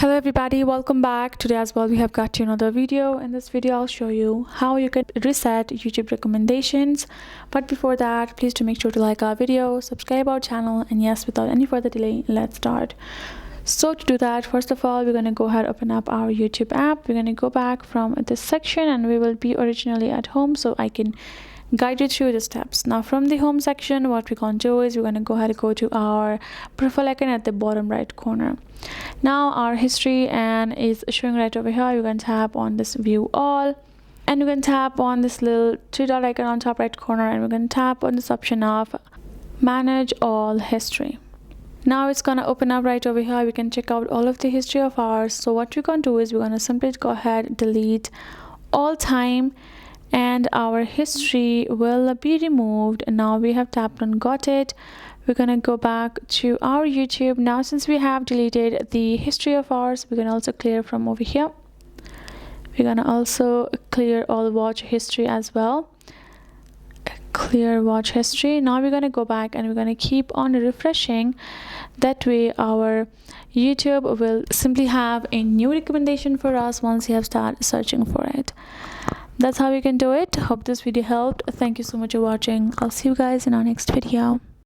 Hello everybody, welcome back. Today as well we have got you another video. In this video I'll show you how you can reset YouTube recommendations. But before that, please do make sure to like our video, subscribe our channel, and yes, without any further delay, let's start. So to do that, first of all, we're going to go ahead, open up our YouTube app. We're going to go back from this section and we will be originally at home so I can guide you through the steps. Now from the home section, what we're going to do is we're going to go ahead and go to our profile icon at the bottom right corner. Now our history and is showing right over here. You're going to tap on this view all, and we're going to tap on this little three dot icon on top right corner, and we're going to tap on this option of manage all history. Now it's going to open up right over here. We can check out all of the history of ours. So what we're going to do is we're going to simply go ahead, delete all time, and our history will be removed. And now we have tapped on got it. We're gonna go back to our YouTube. Now since we have deleted the history of ours, we're gonna also clear from over here. We're gonna also clear all watch history as well. Clear watch history. Now we're gonna go back and we're gonna keep on refreshing. That way our YouTube will simply have a new recommendation for us once you have started searching for it. That's how you can do it. Hope this video helped. Thank you so much for watching. I'll see you guys in our next video.